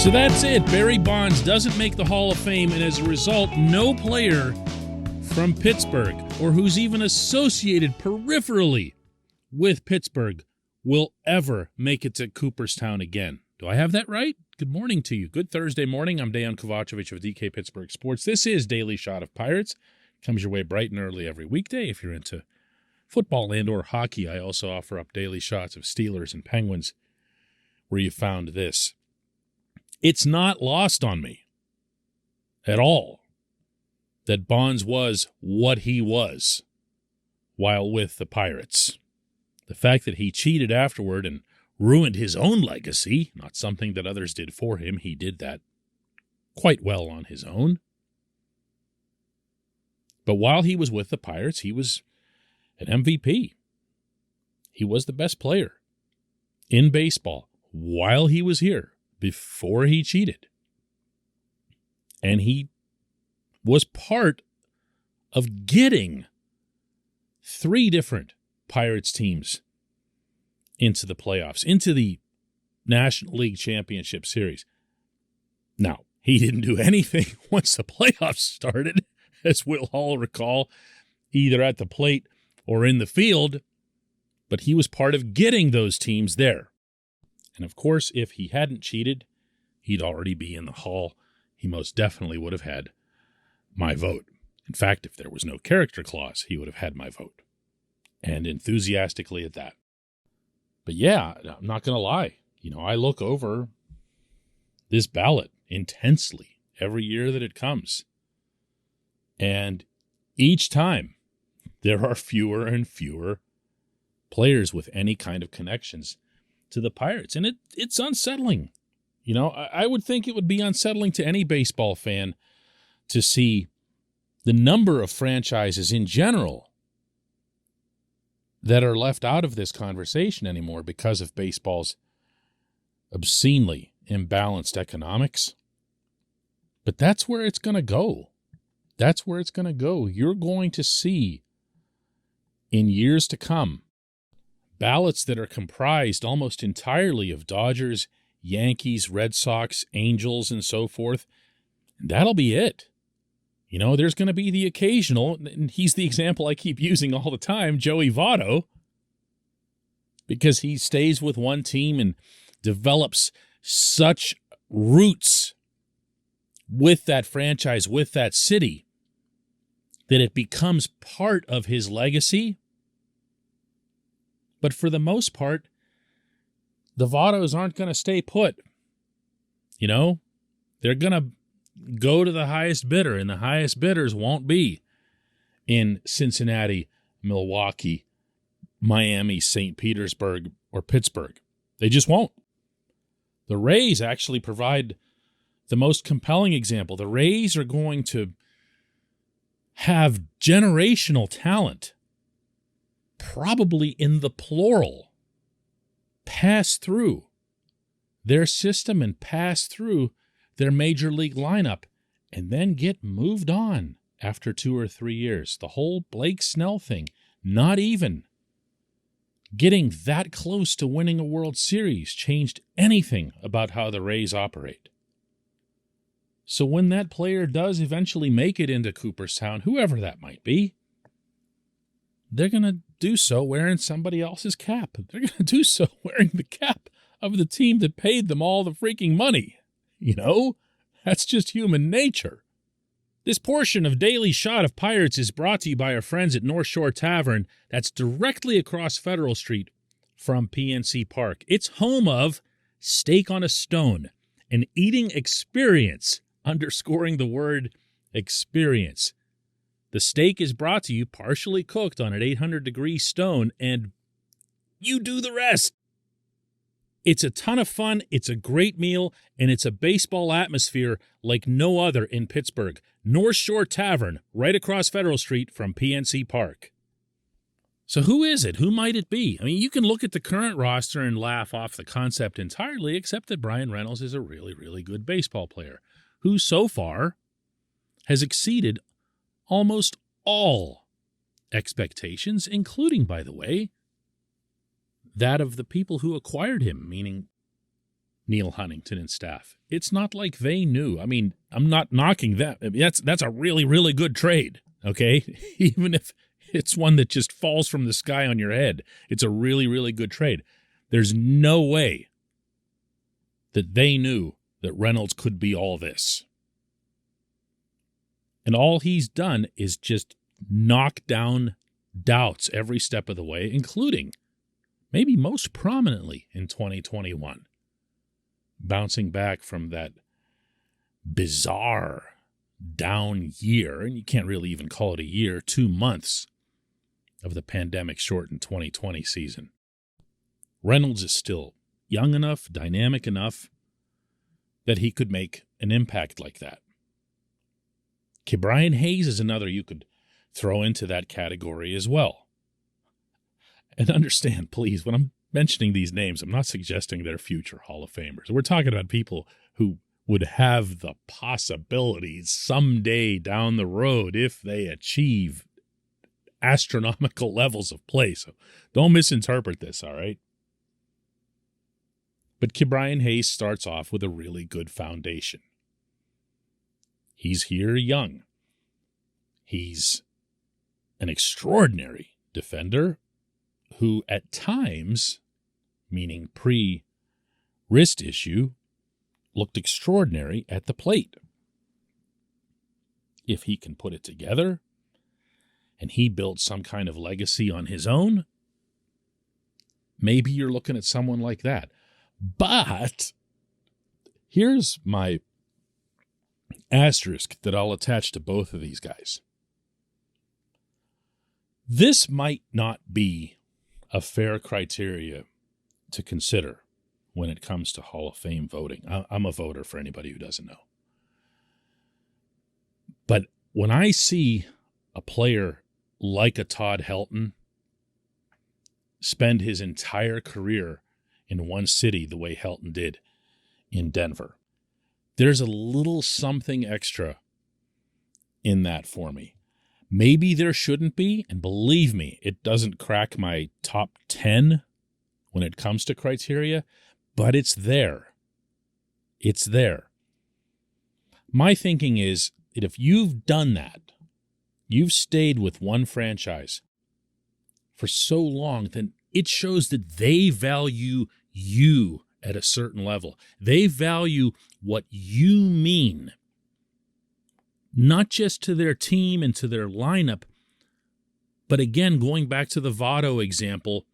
So that's it. Barry Bonds doesn't make the Hall of Fame, and as a result, no player from Pittsburgh or who's even associated peripherally with Pittsburgh will ever make it to Cooperstown again. Do I have that right? Good morning to you. Good Thursday morning. I'm Dejan Kovacevic of DK Pittsburgh Sports. This is Daily Shot of Pirates. Comes your way bright and early every weekday. If you're into football and or hockey, I also offer up daily shots of Steelers and Penguins where you found this. It's not lost on me at all that Bonds was what he was while with the Pirates. The fact that he cheated afterward and ruined his own legacy, not something that others did for him, he did that quite well on his own. But while he was with the Pirates, he was an MVP. He was the best player in baseball while he was here, before he cheated. And he was part of getting 3 different Pirates teams into the playoffs, into the National League Championship Series. Now, he didn't do anything once the playoffs started, as we'll all recall, either at the plate or in the field, but he was part of getting those teams there. And of course, if he hadn't cheated, he'd already be in the Hall. He most definitely would have had my vote. In fact, if there was no character clause, he would have had my vote. And enthusiastically at that. But yeah, I'm not going to lie. I look over this ballot intensely every year that it comes. And each time, there are fewer and fewer players with any kind of connections to the Pirates. And it's unsettling. I would think it would be unsettling to any baseball fan to see the number of franchises in general that are left out of this conversation anymore because of baseball's obscenely imbalanced economics. But that's where it's going to go. That's where it's going to go. You're going to see in years to come ballots that are comprised almost entirely of Dodgers, Yankees, Red Sox, Angels, and so forth. And that'll be it. There's going to be the occasional, and he's the example I keep using all the time, Joey Votto, because he stays with one team and develops such roots with that franchise, with that city, that it becomes part of his legacy. But for the most part, the Vottos aren't going to stay put. They're going to go to the highest bidder, and the highest bidders won't be in Cincinnati, Milwaukee, Miami, St. Petersburg, or Pittsburgh. They just won't. The Rays actually provide the most compelling example. The Rays are going to have generational talent, probably in the plural, pass through their system and pass through their major league lineup and then get moved on after 2 or 3 years. The whole Blake Snell thing, not even getting that close to winning a World Series changed anything about how the Rays operate. So when that player does eventually make it into Cooperstown, whoever that might be, they're going to do so wearing somebody else's cap. They're going to do so wearing the cap of the team that paid them all the freaking money. That's just human nature. This portion of Daily Shot of Pirates is brought to you by our friends at North Shore Tavern. That's directly across Federal Street from PNC Park. It's home of Steak on a Stone, an eating experience, underscoring the word experience. The steak is brought to you partially cooked on an 800-degree stone, and you do the rest. It's a ton of fun, it's a great meal, and it's a baseball atmosphere like no other in Pittsburgh. North Shore Tavern, right across Federal Street from PNC Park. So who is it? Who might it be? You can look at the current roster and laugh off the concept entirely, except that Brian Reynolds is a really, really good baseball player who so far has exceeded almost all expectations, including, by the way, that of the people who acquired him, meaning Neil Huntington and staff. It's not like they knew. I mean, I'm not knocking that. I mean, that's a really, really good trade, okay? Even if it's one that just falls from the sky on your head, it's a really, really good trade. There's no way that they knew that Reynolds could be all this. And all he's done is just knock down doubts every step of the way, including maybe most prominently in 2021. Bouncing back from that bizarre down year, and you can't really even call it a year, 2 months of the pandemic-shortened 2020 season. Reynolds is still young enough, dynamic enough, that he could make an impact like that. Brian Hayes is another you could throw into that category as well. And understand, please, when I'm mentioning these names, I'm not suggesting they're future Hall of Famers. We're talking about people who would have the possibilities someday down the road if they achieve astronomical levels of play. So don't misinterpret this, all right? But Brian Hayes starts off with a really good foundation. He's here young. He's an extraordinary defender who at times, meaning pre-wrist issue, looked extraordinary at the plate. If he can put it together and he builds some kind of legacy on his own, maybe you're looking at someone like that. But here's my asterisk that I'll attach to both of these guys. This might not be a fair criteria to consider when it comes to Hall of Fame voting. I'm a voter for anybody who doesn't know. But when I see a player like a Todd Helton spend his entire career in one city the way Helton did in Denver, there's a little something extra in that for me. Maybe there shouldn't be, and believe me, it doesn't crack my top 10 when it comes to criteria, but it's there. It's there. My thinking is that if you've done that, you've stayed with one franchise for so long, then it shows that they value you at a certain level. They value what you mean, not just to their team and to their lineup, but again, going back to the Votto example,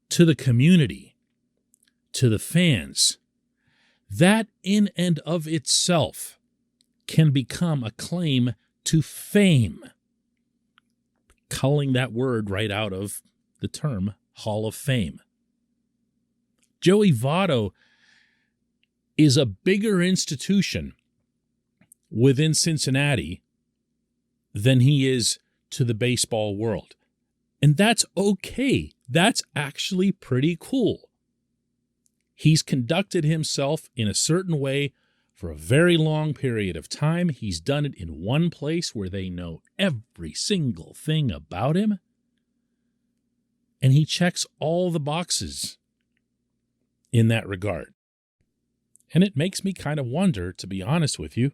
to the community, to the fans. That in and of itself can become a claim to fame. Culling that word right out of the term Hall of Fame. Joey Votto is a bigger institution within Cincinnati than he is to the baseball world. And that's okay. That's actually pretty cool. He's conducted himself in a certain way for a very long period of time. He's done it in one place where they know every single thing about him. And he checks all the boxes in that regard. And it makes me kind of wonder, to be honest with you,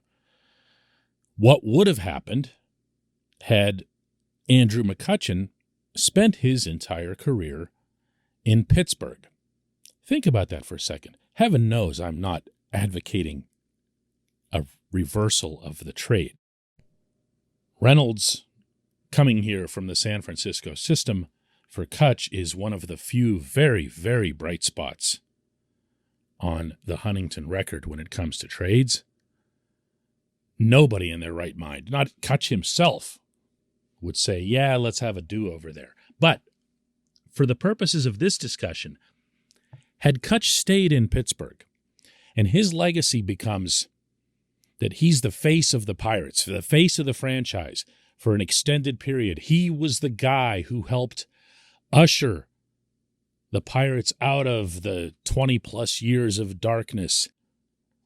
what would have happened had Andrew McCutchen spent his entire career in Pittsburgh. Think about that for a second. Heaven knows I'm not advocating a reversal of the trade. Reynolds coming here from the San Francisco system for Kutch is one of the few very, very bright spots on the Huntington record when it comes to trades. Nobody in their right mind, not Kutch himself, would say, yeah, let's have a do-over there. But for the purposes of this discussion, had Kutch stayed in Pittsburgh and his legacy becomes that he's the face of the Pirates, the face of the franchise for an extended period. He was the guy who helped usher the Pirates out of the 20-plus years of darkness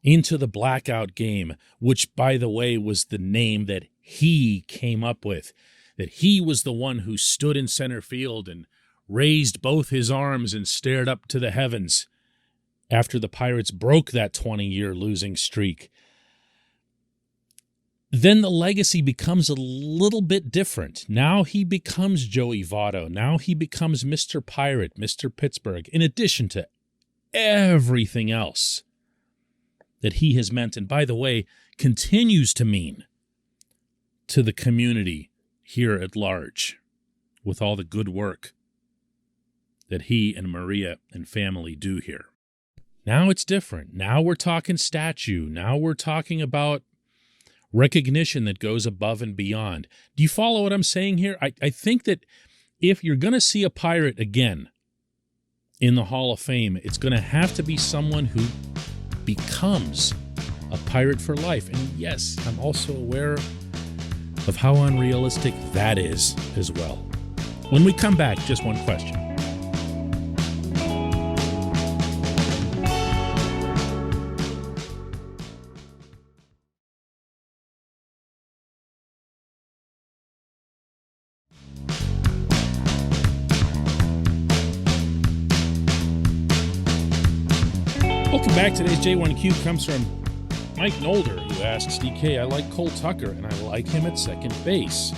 into the blackout game, which, by the way, was the name that he came up with, that he was the one who stood in center field and raised both his arms and stared up to the heavens after the Pirates broke that 20-year losing streak, then the legacy becomes a little bit different. Now he becomes Joey Votto. Now he becomes Mr. Pirate, Mr. Pittsburgh, in addition to everything else that he has meant, and by the way, continues to mean to the community here at large with all the good work that he and Maria and family do here. Now it's different. Now we're talking statue. Now we're talking about recognition that goes above and beyond. Do you follow what I'm saying here? I think that if you're going to see a Pirate again in the Hall of Fame, it's going to have to be someone who becomes a Pirate for life. And yes, I'm also aware of how unrealistic that is as well. When we come back, just one question. Welcome back. Today's J1Q comes from Mike Nolder, who asks, DK, I like Cole Tucker, and I like him at second base.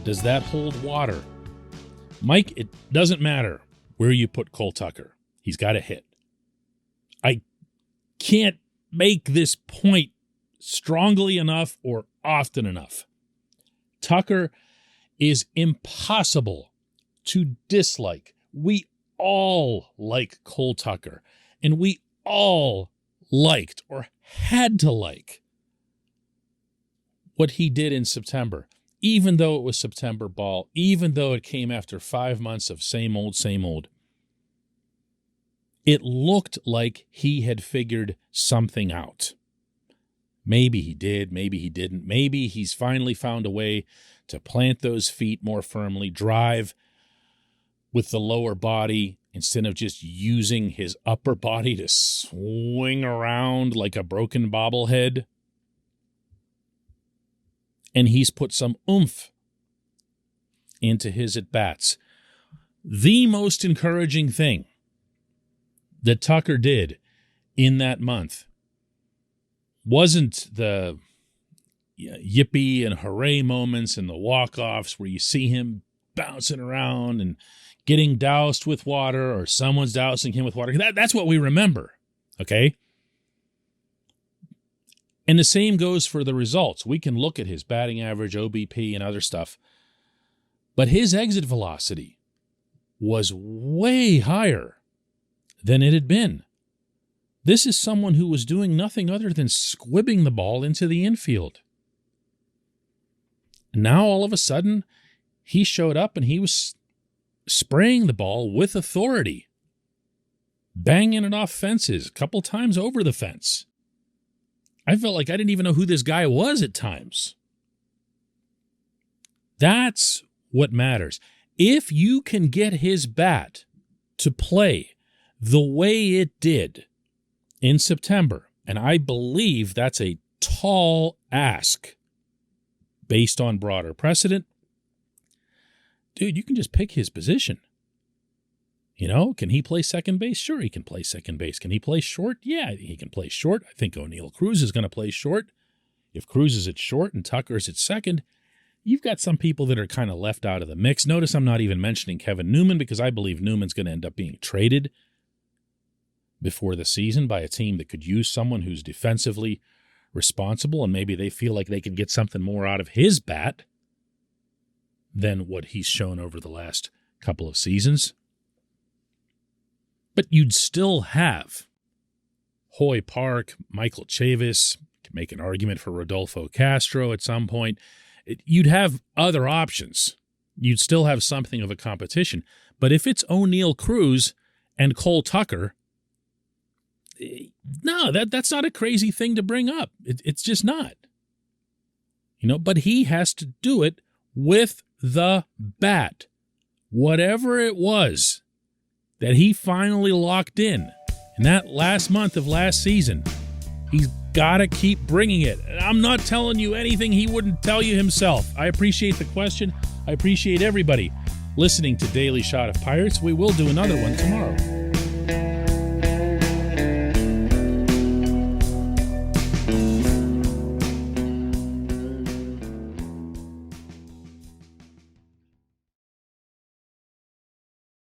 Does that hold water? Mike, it doesn't matter where you put Cole Tucker. He's got to hit. I can't make this point strongly enough or often enough. Tucker is impossible to dislike. We all like Cole Tucker, and we all liked or had to like what he did in September, even though it was September ball, even though it came after 5 months of same old, same old. It looked like he had figured something out. Maybe he did, maybe he didn't. Maybe he's finally found a way to plant those feet more firmly, drive with the lower body, instead of just using his upper body to swing around like a broken bobblehead. And he's put some oomph into his at-bats. The most encouraging thing that Tucker did in that month wasn't the yippee and hooray moments and the walk-offs where you see him bouncing around and getting doused with water, or someone's dousing him with water. That's what we remember, okay? And the same goes for the results. We can look at his batting average, OBP, and other stuff, but his exit velocity was way higher than it had been. This is someone who was doing nothing other than squibbing the ball into the infield. Now, all of a sudden, he showed up and he was spraying the ball with authority, banging it off fences, a couple times over the fence. I felt like I didn't even know who this guy was at times. That's what matters. If you can get his bat to play the way it did in September, and I believe that's a tall ask based on broader precedent, dude, you can just pick his position. You know, can he play second base? Sure, he can play second base. Can he play short? Yeah, he can play short. I think O'Neal Cruz is going to play short. If Cruz is at short and Tucker is at second, you've got some people that are kind of left out of the mix. Notice I'm not even mentioning Kevin Newman, because I believe Newman's going to end up being traded before the season by a team that could use someone who's defensively responsible, and maybe they feel like they can get something more out of his bat than what he's shown over the last couple of seasons. But you'd still have Hoy Park, Michael Chavis, can make an argument for Rodolfo Castro at some point. You'd have other options. You'd still have something of a competition. But if it's O'Neal Cruz and Cole Tucker, no, that's not a crazy thing to bring up. It's just not. You know, but he has to do it with the bat. Whatever it was that he finally locked in that last month of last season, he's got to keep bringing it. And I'm not telling you anything he wouldn't tell you himself. I appreciate the question. I appreciate everybody listening to Daily Shot of Pirates. We will do another one tomorrow.